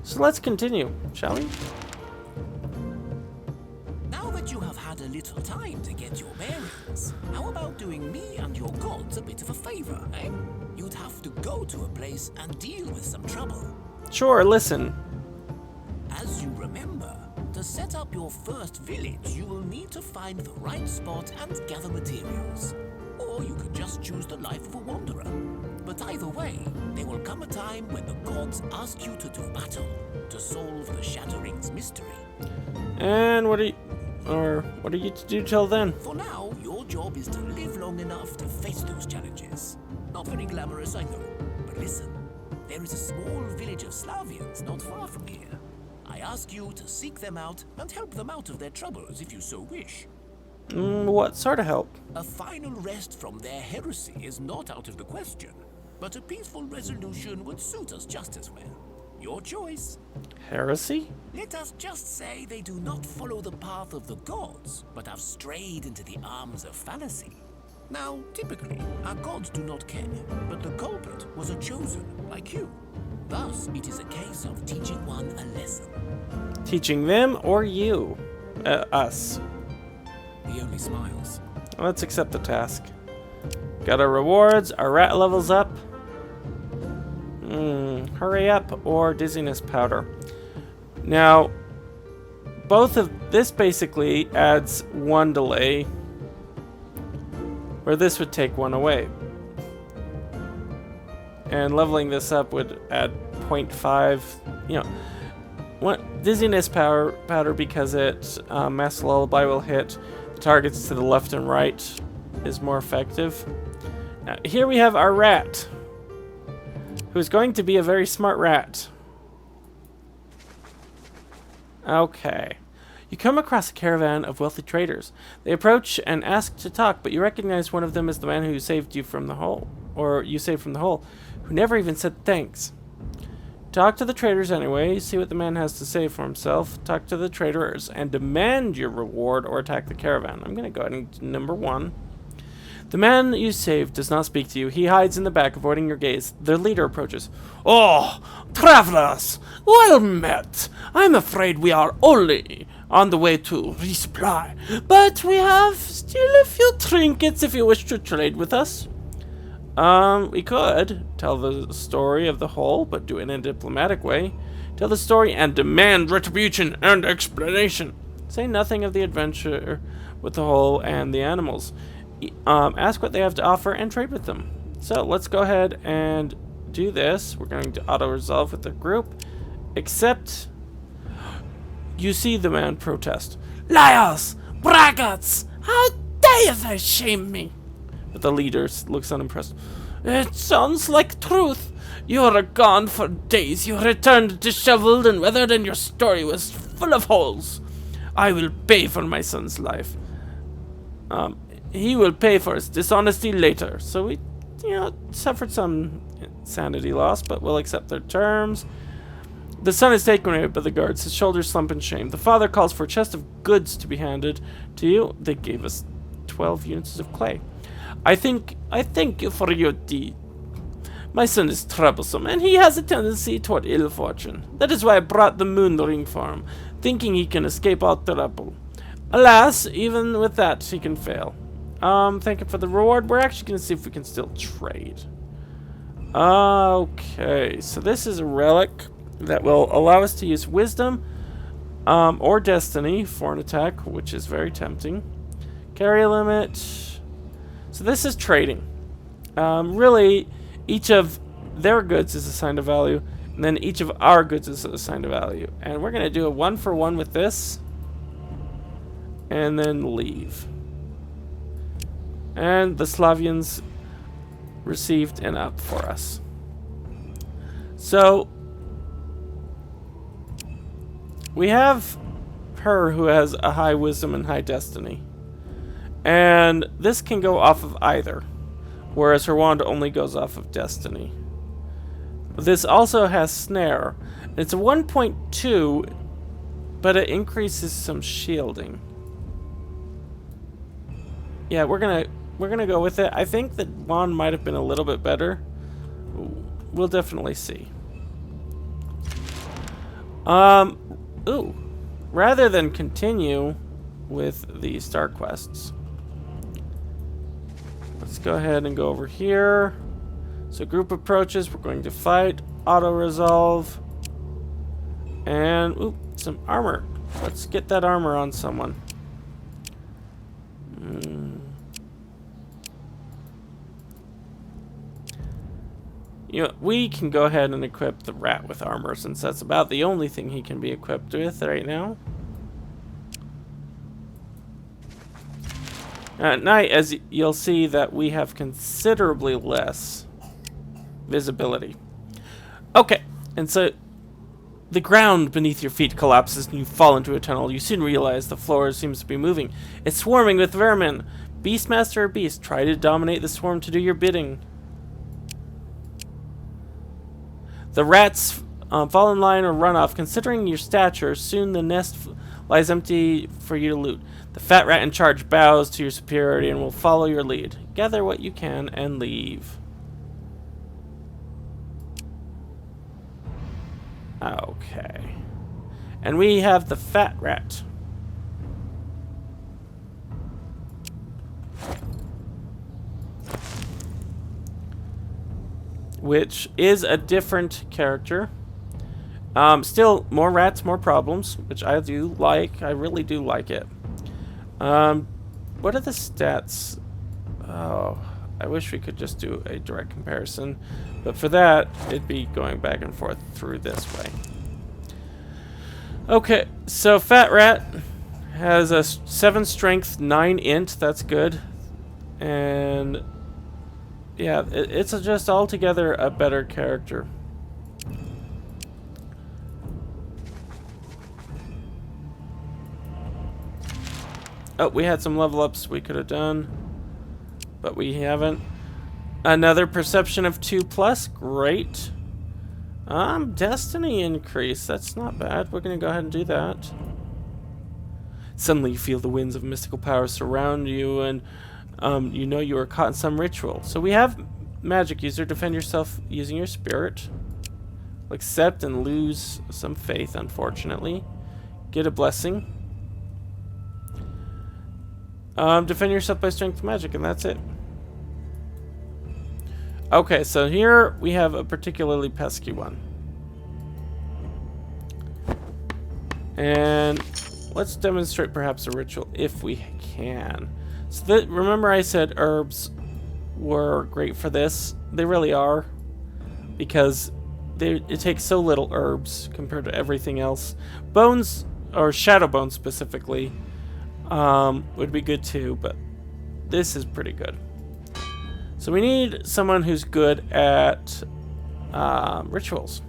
So let's continue, shall we? Now that you have had a little time to get your bearings, how about doing me and your gods a bit of a favor, eh? You'd have to go to a place and deal with some trouble. Sure, listen. As you remember, to set up your first village, you will need to find the right spot and gather materials. Or you could just choose the life of a wanderer. But either way, there will come a time when the gods ask you to do battle, to solve the Shattering's mystery. And what are you to do till then? For now, your job is to live long enough to face those challenges. Not very glamorous, I know. But listen, there is a small village of Slavians not far from here. I ask you to seek them out and help them out of their troubles if you so wish. What sort of help? A final rest from their heresy is not out of the question, but a peaceful resolution would suit us just as well. Your choice. Heresy? Let us just say they do not follow the path of the gods, but have strayed into the arms of fallacy. Now, typically, our gods do not care, but the culprit was a chosen, like you. Thus, it is a case of teaching one a lesson. Teaching them or you? Us. He only smiles. Let's accept the task. Got our rewards, our rat levels up. Hurry up or dizziness powder. Now, both of this basically adds 1 delay, where this would take 1 away. And leveling this up would add 0.5, you know, dizziness powder because it Mass Lullaby will hit the targets to the left and right is more effective. Now, here we have our rat, who's going to be a very smart rat. Okay. You come across a caravan of wealthy traders. They approach and ask to talk, but you recognize one of them as the man who saved you from the hole, or you saved from the hole, who never even said thanks. Talk to the traders anyway, see what the man has to say for himself, talk to the traders, and demand your reward or attack the caravan. I'm going to go ahead and do number 1. The man you saved does not speak to you. He hides in the back, avoiding your gaze. Their leader approaches. Oh, travelers! Well met! I'm afraid we are only on the way to resupply, but we have still a few trinkets if you wish to trade with us. We could tell the story of the hole, but do it in a diplomatic way. Tell the story and demand retribution and explanation. Say nothing of the adventure with the hole and the animals. Ask what they have to offer and trade with them. So let's go ahead and do this. We're going to auto-resolve with the group. Except, you see the man protest. Liars! Braggarts! How dare they shame me! But the leader looks unimpressed. It sounds like truth. You were gone for days. You returned disheveled and weathered, and your story was full of holes. I will pay for my son's life. He will pay for his dishonesty later. So we, suffered some sanity loss, but we'll accept their terms. The son is taken away by the guards. His shoulders slump in shame. The father calls for a chest of goods to be handed to you. They gave us 12 units of clay. I thank you for your deed. My son is troublesome, and he has a tendency toward ill fortune. That is why I brought the moon ring for him, thinking he can escape all trouble. Alas, even with that, he can fail. Thank you for the reward. We're actually going to see if we can still trade. Okay, so this is a relic that will allow us to use wisdom or destiny for an attack, which is very tempting. Carry limit. So this is trading. Really, each of their goods is assigned a value, and then each of our goods is assigned a value. And we're going to do a 1-for-1 with this, and then leave. And the Slavians received an up for us. So we have her who has a high wisdom and high destiny. And this can go off of either, whereas her wand only goes off of destiny. This also has snare. It's a 1.2, but it increases some shielding. Yeah, we're gonna go with it. I think that wand might have been a little bit better. We'll definitely see. Ooh. Rather than continue with the star quests, let's go ahead and go over here. So group approaches, we're going to fight, auto-resolve, and ooh, some armor. Let's get that armor on someone. You know, we can go ahead and equip the rat with armor, since that's about the only thing he can be equipped with right now. At night, as you'll see, that we have considerably less visibility. Okay, and so the ground beneath your feet collapses and you fall into a tunnel. You soon realize the floor seems to be moving. It's swarming with vermin. Beastmaster or beast, try to dominate the swarm to do your bidding. The rats fall in line or run off. Considering your stature, soon the nest lies empty for you to loot. The fat rat in charge bows to your superiority and will follow your lead. Gather what you can and leave. Okay. And we have the fat rat. Which is a different character. Still, more rats, more problems, which I do like. I really do like it. What are the stats? Oh, I wish we could just do a direct comparison. But for that, it'd be going back and forth through this way. Okay, so Fat Rat has a 7 strength, 9 int. That's good. And yeah, it's just altogether a better character. Oh, we had some level ups we could have done, but we haven't. Another perception of 2+, great. Destiny increase, that's not bad. We're gonna go ahead and do that. Suddenly you feel the winds of mystical power surround you, and you know you are caught in some ritual. So we have magic user, defend yourself using your spirit. Accept and lose some faith, unfortunately. Get a blessing. Defend yourself by strength magic, and that's it. Okay, so here we have a particularly pesky one. And let's demonstrate perhaps a ritual if we can. So remember I said herbs were great for this. They really are, because it takes so little herbs compared to everything else. Bones, or shadow bones specifically, would be good too, but this is pretty good. So we need someone who's good at rituals.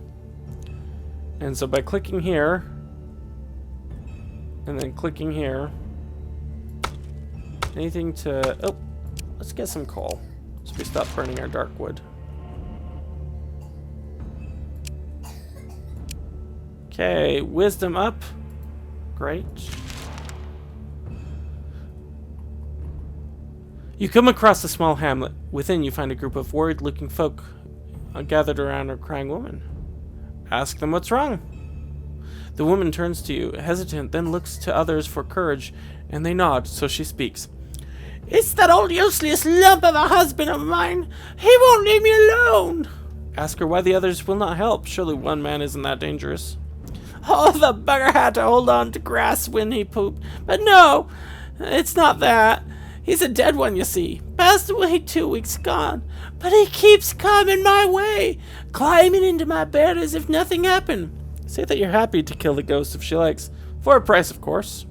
And so by clicking here, and then clicking here, anything to... Oh, let's get some coal, so we stop burning our dark wood. Okay, wisdom up. Great. You come across a small hamlet. Within, you find a group of worried-looking folk gathered around a crying woman. Ask them what's wrong. The woman turns to you, hesitant, then looks to others for courage, and they nod, so she speaks. It's that old useless lump of a husband of mine. He won't leave me alone. Ask her why the others will not help. Surely one man isn't that dangerous. Oh, the bugger had to hold on to grass when he pooped. But no, it's not that. He's a dead one, you see. Passed away 2 weeks gone. But he keeps coming my way, climbing into my bed as if nothing happened. Say that you're happy to kill the ghost if she likes. For a price, of course.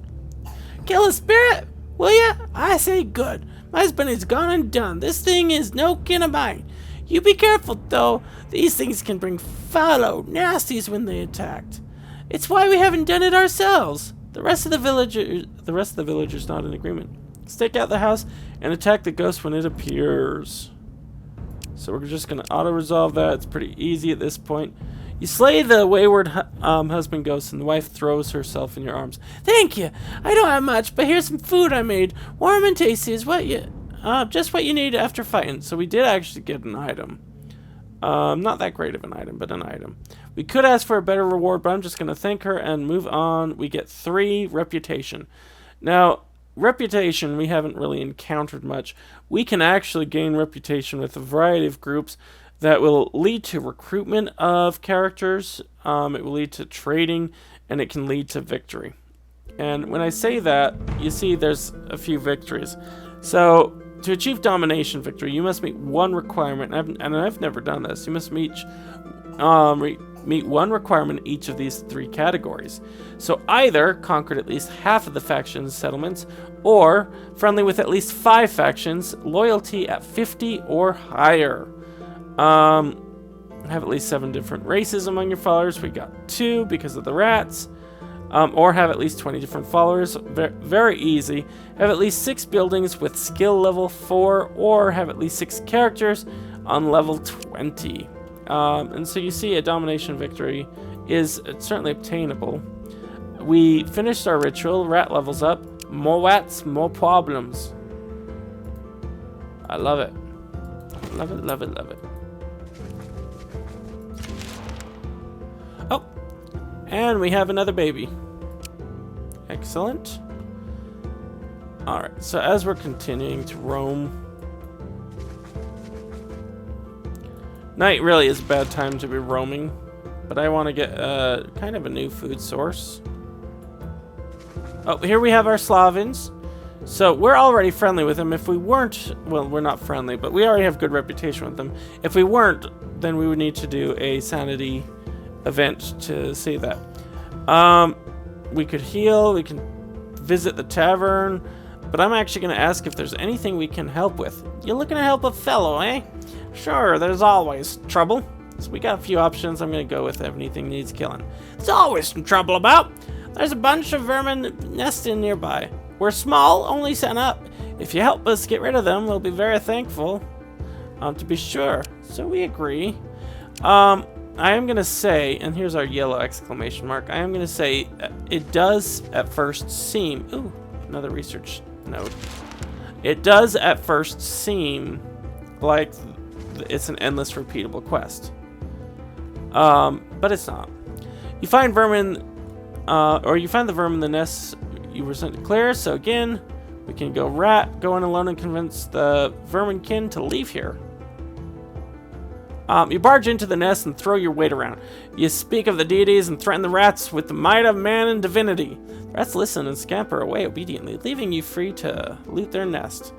Kill a spirit, will ya? I say good. My husband is gone and done. This thing is no kin of mine. You be careful, though. These things can bring foul nasties when they attacked. It's why we haven't done it ourselves. The rest of the villagers not in agreement. Stake out the house and attack the ghost when it appears. So we're just going to auto-resolve that. It's pretty easy at this point. You slay the wayward husband ghost, and the wife throws herself in your arms. Thank you. I don't have much, but here's some food I made. Warm and tasty is what you, just what you need after fighting. So we did actually get an item. Not that great of an item, but an item. We could ask for a better reward, but I'm just going to thank her and move on. We get 3 reputation. Now, reputation we haven't really encountered much. We can actually gain reputation with a variety of groups that will lead to recruitment of characters. It will lead to trading, and it can lead to victory. And when I say that, you see there's a few victories. So to achieve domination victory, you must meet one requirement, and I've never done this. You must meet one requirement in each of these 3 categories. So either conquered at least half of the faction's settlements, or friendly with at least 5 factions, loyalty at 50 or higher. Have at least 7 different races among your followers. We got 2 because of the rats. Or have at least 20 different followers. Very easy. Have at least 6 buildings with skill level 4, or have at least 6 characters on level 20. And so you see a domination victory is certainly obtainable. We finished our ritual. Rat levels up. More rats, more problems. I love it. Love it, love it, love it. Oh, and we have another baby. Excellent. Alright, so as we're continuing to roam, night really is a bad time to be roaming, but I want to get kind of a new food source. Oh, here we have our Slavins. So we're already friendly with them. If we weren't, well, we're not friendly, but we already have good reputation with them. If we weren't, then we would need to do a sanity event to see that. We could heal, we can visit the tavern, but I'm actually going to ask if there's anything we can help with. You're looking to help a fellow, eh? Sure, there's always trouble. So we got a few options. I'm going to go with if anything needs killing. There's always some trouble about. There's a bunch of vermin nesting nearby. We're small, only sent up. If you help us get rid of them, we'll be very thankful. To be sure. So we agree. I am going to say, and here's our yellow exclamation mark, I am going to say it does at first seem... Ooh, another research note. It does at first seem like it's an endless repeatable quest. But it's not. You find vermin, or you find the vermin in the nests you were sent to clear, so again, we can go in alone and convince the verminkin to leave here. You barge into the nest and throw your weight around. You speak of the deities and threaten the rats with the might of man and divinity. The rats listen and scamper away obediently, leaving you free to loot their nest.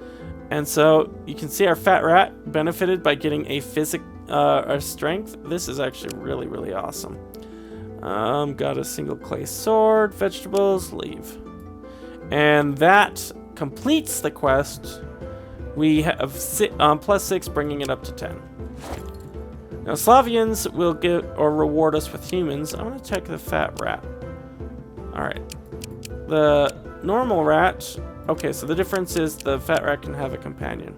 And so you can see our fat rat benefited by getting a strength. This is actually really, really awesome. Got a single clay sword, vegetables, leave. And that completes the quest. We have +6, bringing it up to 10. Now, Slavians will give or reward us with humans. I'm going to check the fat rat. Alright. The normal rat... Okay, so the difference is the fat rat can have a companion.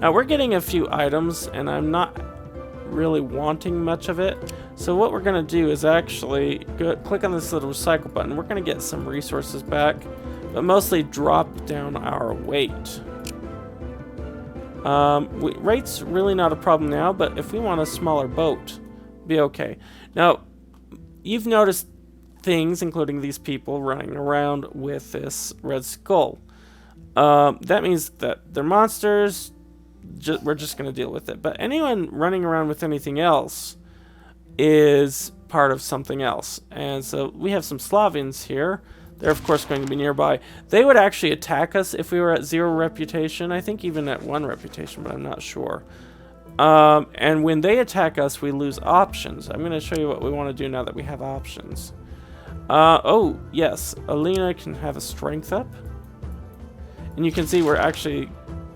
Now, we're getting a few items, and I'm not really wanting much of it. So what we're going to do is actually click on this little recycle button. We're going to get some resources back, but mostly drop down our weight. Weight's really not a problem now, but if we want a smaller boat, be okay. Now, you've noticed things, including these people running around with this red skull. That means that they're monsters. We're just going to deal with it. But anyone running around with anything else is part of something else. And so we have some Slavians here. They're, of course, going to be nearby. They would actually attack us if we were at 0 reputation. I think even at 1 reputation, but I'm not sure. And when they attack us, we lose options. I'm going to show you what we want to do now that we have options. Oh, yes. Alina can have a strength up. And you can see we're actually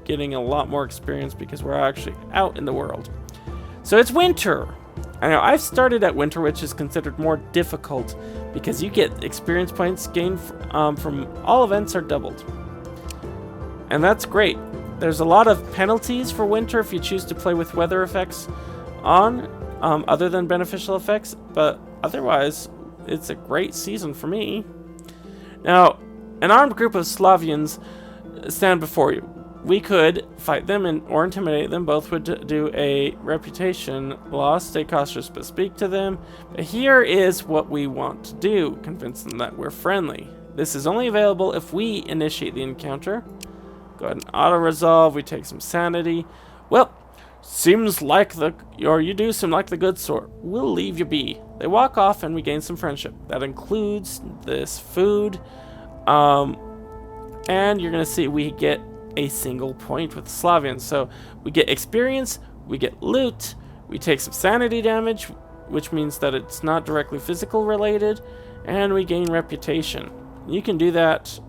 getting a lot more experience because we're actually out in the world. So it's winter. I know I've started at winter, which is considered more difficult because you get experience points gained from all events are doubled. And that's great. There's a lot of penalties for winter if you choose to play with weather effects on, other than beneficial effects, but otherwise it's a great season for me. Now, an armed group of Slavians stand before you. We could fight them or intimidate them. Both would do a reputation loss. Stay cautious but speak to them. But here is what we want to do. Convince them that we're friendly. This is only available if we initiate the encounter. Go ahead and auto-resolve. We take some sanity. Well, seems like you do seem like the good sort. We'll leave you be. They walk off and we gain some friendship. That includes this food. And you're going to see we get a single point with the Slavians. So we get experience, we get loot, we take some sanity damage, which means that it's not directly physical related, and we gain reputation. You can do that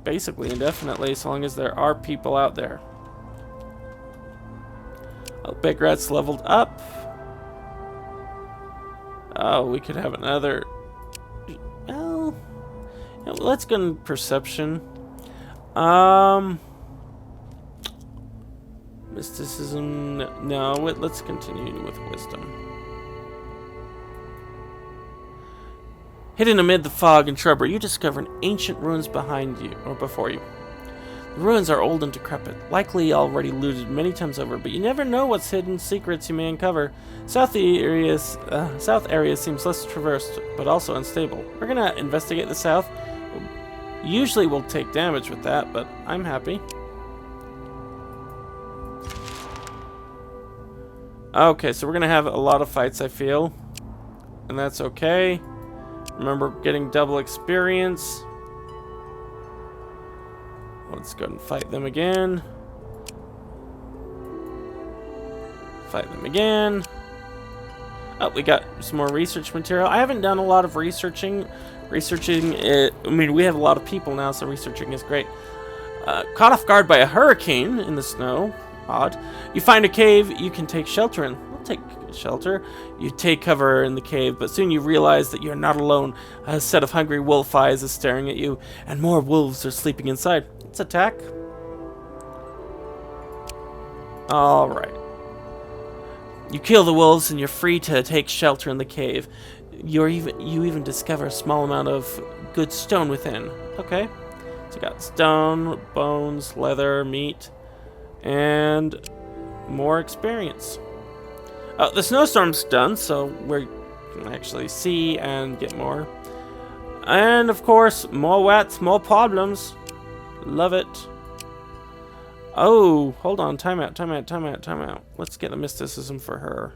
basically indefinitely so long as there are people out there. Oh, Big Rat's leveled up. Oh, we could have another. Well, let's go in perception. Mysticism, no, let's continue with wisdom. Hidden amid the fog and shrubbery, you discover ancient ruins behind you, or before you. The ruins are old and decrepit, likely already looted many times over, but you never know what's hidden secrets you may uncover. South area seems less traversed, but also unstable. We're gonna investigate the south. Usually we'll take damage with that, but I'm happy. Okay, so we're gonna have a lot of fights, I feel. And that's okay. Remember getting double experience. Let's go and fight them again. Fight them again. Oh, we got some more research material. I haven't done a lot of researching. I mean, we have a lot of people now, so researching is great. Caught off guard by a hurricane in the snow. Odd. You find a cave you can take shelter in. We'll take shelter. You take cover in the cave, but soon you realize that you're not alone. A set of hungry wolf eyes is staring at you, and more wolves are sleeping inside. Let's attack. Alright. You kill the wolves, and you're free to take shelter in the cave. You even discover a small amount of good stone within. Okay. So you got stone, bones, leather, meat, and more experience. The snowstorm's done, so we can actually see and get more. And of course, more wets, more problems. Love it. Oh, hold on. Time out. Let's get the mysticism for her.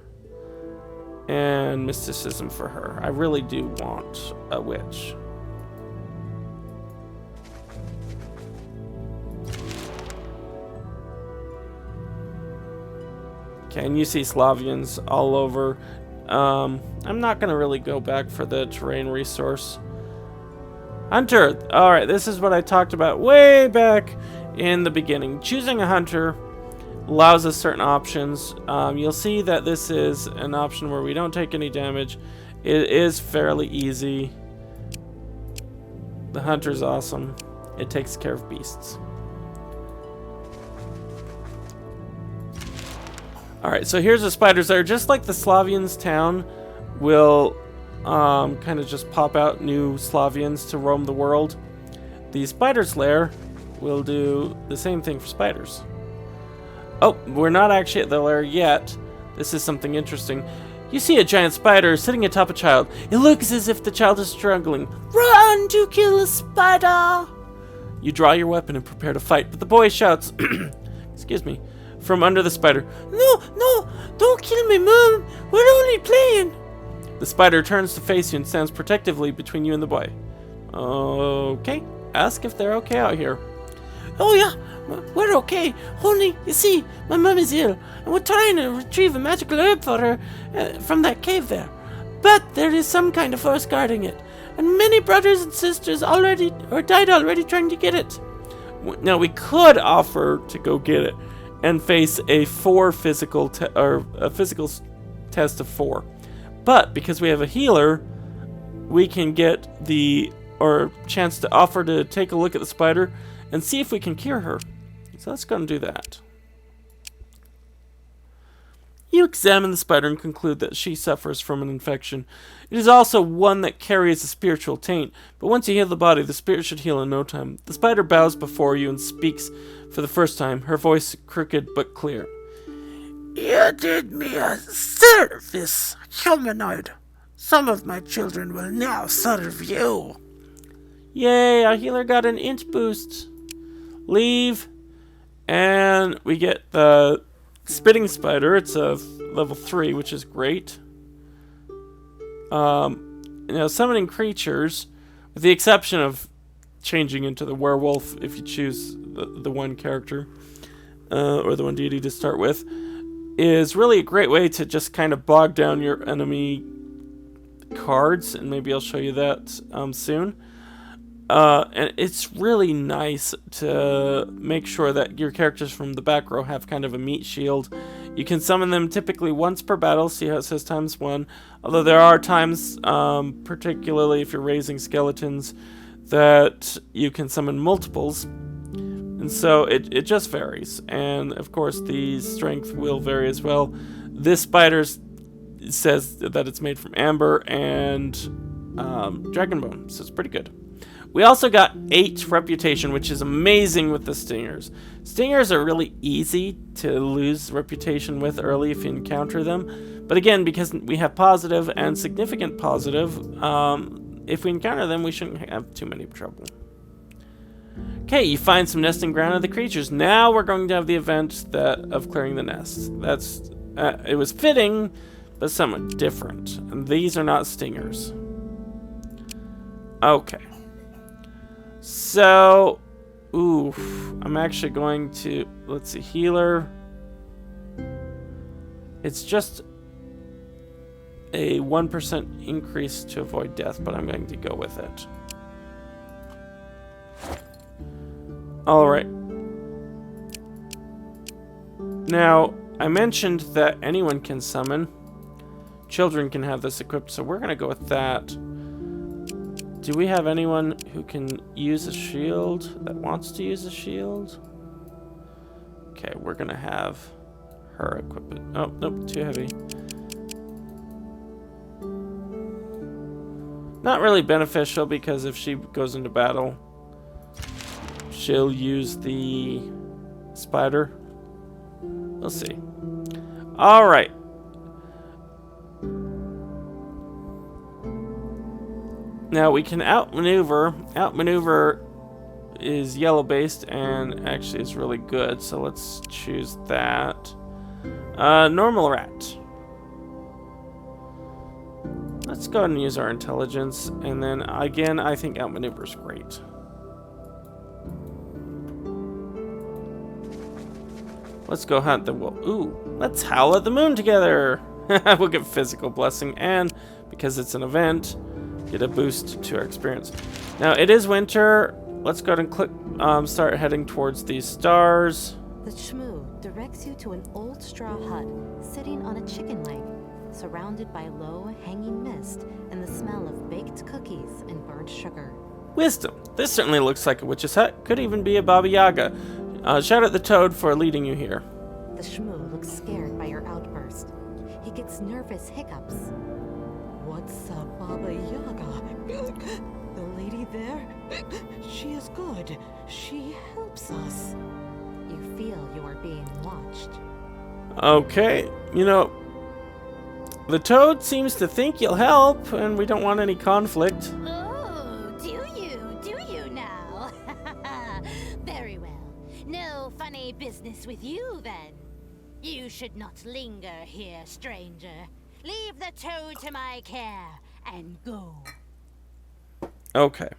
And mysticism for her. I really do want a witch. Okay, and you see Slavians all over. I'm not going to really go back for the terrain resource. Hunter! Alright, this is what I talked about way back in the beginning. Choosing a hunter allows us certain options. You'll see that this is an option where we don't take any damage. It is fairly easy. The hunter's awesome. It takes care of beasts. Alright, so here's the spiders that are just like the Slavians town will kind of just pop out new Slavians to roam the world. The spider's lair will do the same thing for spiders. Oh, we're not actually at the lair yet. This is something interesting. You see a giant spider sitting atop a child. It looks as if the child is struggling. Run to kill a spider! You draw your weapon and prepare to fight, but the boy shouts, excuse me, from under the spider. No, don't kill me, Mom. We're only playing. The spider turns to face you and stands protectively between you and the boy. Okay, ask if they're okay out here. Oh yeah, we're okay. Only, you see, my mom is ill, and we're trying to retrieve a magical herb for her from that cave there. But there is some kind of force guarding it, and many brothers and sisters died already trying to get it. Now we could offer to go get it and face a physical test of 4. But because we have a healer, we can get chance to offer to take a look at the spider and see if we can cure her. So let's go and do that. You examine the spider and conclude that she suffers from an infection. It is also one that carries a spiritual taint, but once you heal the body, the spirit should heal in no time. The spider bows before you and speaks for the first time, her voice crooked but clear. You did me a service, humanoid. Some of my children will now serve you. Yay, our healer got an int boost. Leave. And we get the spitting spider. It's a level 3, which is great. Now, summoning creatures, with the exception of changing into the werewolf if you choose the one character, or the one deity to start with, is really a great way to just kind of bog down your enemy cards, and maybe I'll show you that soon. And it's really nice to make sure that your characters from the back row have kind of a meat shield. You can summon them typically once per battle. See how it says ×1? Although there are times, particularly if you're raising skeletons, that you can summon multiples. And so it just varies. And of course the strength will vary as well. This spider says that it's made from amber and dragon bone, so it's pretty good. We also got 8 reputation, which is amazing with the stingers. Stingers are really easy to lose reputation with early if you encounter them. But again, because we have positive and significant positive, if we encounter them, we shouldn't have too many trouble. Okay, you find some nesting ground of the creatures. Now we're going to have the event of clearing the nest. That's it was fitting, but somewhat different. And these are not stingers. Okay. So, I'm actually going to, let's see, healer. It's just a 1% increase to avoid death, but I'm going to go with it. Alright. Now, I mentioned that anyone can summon. Children can have this equipped, so we're going to go with that. Do we have anyone who can use a shield, that wants to use a shield? Okay, we're going to have her equip it. Oh, nope, too heavy. Not really beneficial, because if she goes into battle, she'll use the spider. We'll see. Alright. Now we can outmaneuver. Outmaneuver is yellow based and actually is really good, so let's choose that. Normal rat. Let's go ahead and use our intelligence, and then again I think outmaneuver is great. Let's go hunt the wolf. Ooh, let's howl at the moon together. We'll get physical blessing, and because it's an event, get a boost to our experience. Now it is winter. Let's go ahead and click. Start heading towards these stars. The shmoo directs you to an old straw hut sitting on a chicken leg, surrounded by low hanging mist and the smell of baked cookies and burnt sugar. Wisdom. This certainly looks like a witch's hut. Could even be a Baba Yaga. Shout at the toad for leading you here. The shmoo looks scared by your outburst. He gets nervous hiccups. What's a Baba Yaga? The lady there? She is good. She helps us. You feel you are being watched. Okay, you know, the toad seems to think you'll help, and we don't want any conflict. Oh, do you now? Very well. No funny business with you, then. You should not linger here, stranger. Leave the toad to my care, and go. Okay.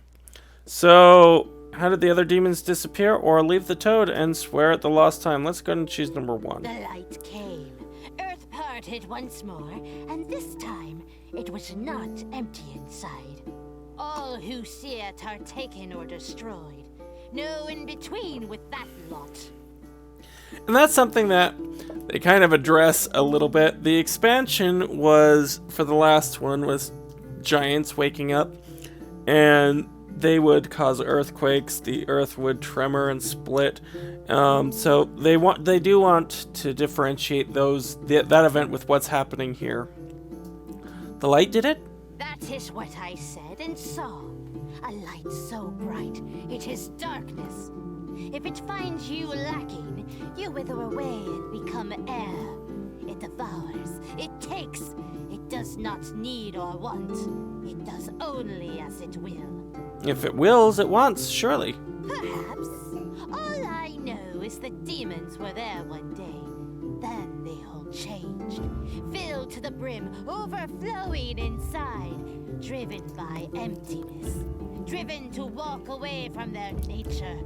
So, how did the other demons disappear? Or leave the toad and swear at the lost time? Let's go and choose number 1. The light came. Earth parted once more, and this time it was not empty inside. All who see it are taken or destroyed. No in between with that lot. And that's something that they kind of address a little bit. The expansion was, for the last one, was giants waking up, and they would cause earthquakes. The earth would tremor and split. So they do want to differentiate that event with what's happening here. The light did it? That is what I said and saw. A light so bright, it is darkness. If it finds you lacking, you wither away and become air. It devours, it takes, it does not need or want. It does only as it will. If it wills, it wants, surely. Perhaps. All I know is the demons were there one day. Then they all changed. Filled to the brim, overflowing inside. Driven by emptiness. Driven to walk away from their nature.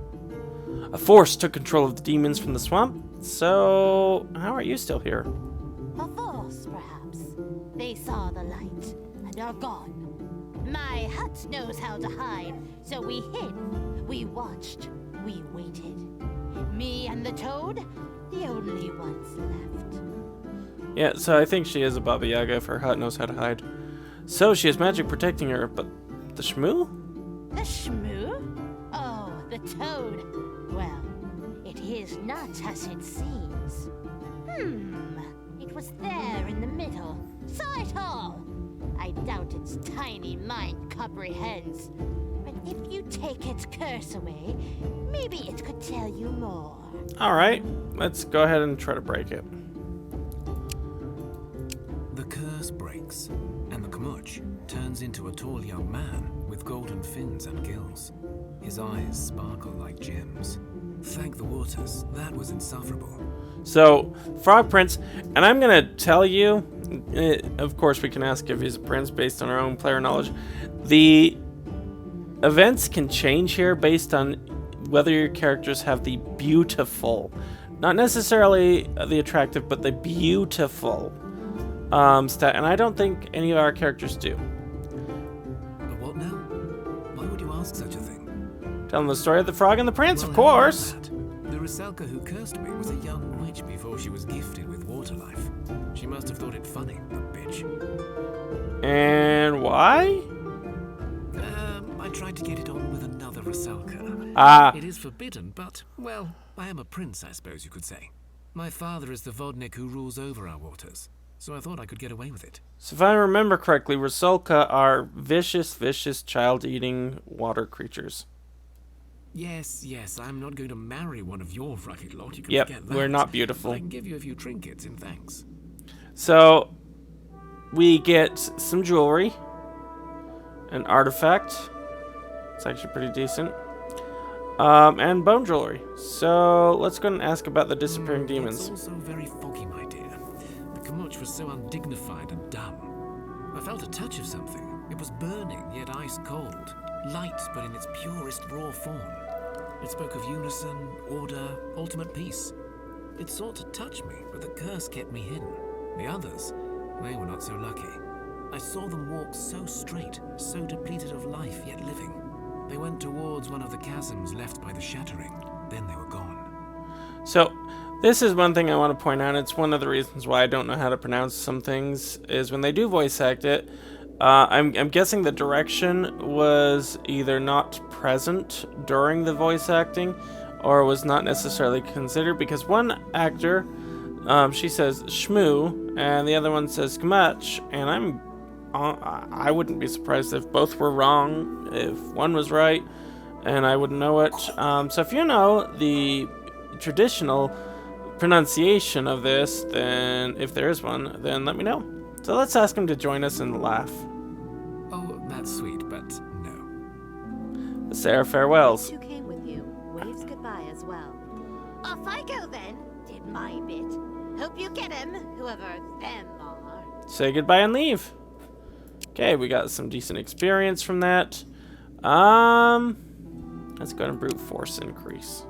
A force took control of the demons from the swamp. So, how are you still here? A force, perhaps. They saw the light and are gone. My hut knows how to hide, so we hid. We watched. We waited. Me and the toad, the only ones left. Yeah, so I think she is a Baba Yaga if her hut knows how to hide. So she has magic protecting her, but the Shmoo? The Shmoo? Oh, the toad. Well, it is not as it seems. It was there in the middle. Saw it all. I doubt its tiny mind comprehends. But if you take its curse away, maybe it could tell you more. Alright, let's go ahead and try to break it. The curse breaks, and the Kmuch turns into a tall young man with golden fins and gills. His eyes sparkle like gems. Thank the waters, that was insufferable. So, Frog Prince, and I'm gonna tell you, of course we can ask if he's a prince based on our own player knowledge. The events can change here based on whether your characters have the beautiful, not necessarily the attractive, but the beautiful stat, and I don't think any of our characters do. What now? Why would you ask such a thing? Telling the story of the frog and the prince, Well, of how about course. that? The Rusalka who cursed me was a young witch before she was gifted with water life. She must have thought it funny, the bitch. And why? I tried to get it on with another Rusalka. Ah, It is forbidden, but, well, I am a prince, I suppose you could say. My father is the Vodnik who rules over our waters, so I thought I could get away with it. so if I remember correctly, Rusalka are vicious, child-eating water creatures. Yes, I'm not going to marry one of your rugged lot, you can Yep, forget that. we're not But beautiful. I can give you a few trinkets in thanks. So, we get some jewelry, an artifact. It's actually pretty decent. And bone jewelry. So, let's go and ask about the disappearing demons. It's also very foggy, my dear. The Kmuch was so undignified and dumb. I felt a touch of something. It was burning, yet ice cold. Light, but in its purest raw form. It spoke of unison, order, ultimate peace. It sought to touch me, but the curse kept me hidden. The others, they were not so lucky. I saw them walk so straight, so depleted of life, yet living. They went towards one of the chasms left by the Shattering. Then they were gone. So, this is one thing I want to point out. It's one of the reasons why I don't know how to pronounce some things, is when they do voice act it, I'm guessing the direction was either not present during the voice acting, or was not necessarily considered, because one actor, she says Shmoo, and the other one says Kmuch, and I wouldn't be surprised if both were wrong, if one was right, and I wouldn't know it. So if you know the traditional pronunciation of this, then if there is one, then let me know. So let's ask him to join us in the laugh. Oh, that's sweet, but no. Let's say our farewells. Who came with you waves goodbye as well. Off I go then. Did my bit. Hope you get 'em, whoever them are. Say goodbye and leave. Okay, we got some decent experience from that. Let's go to brute force increase.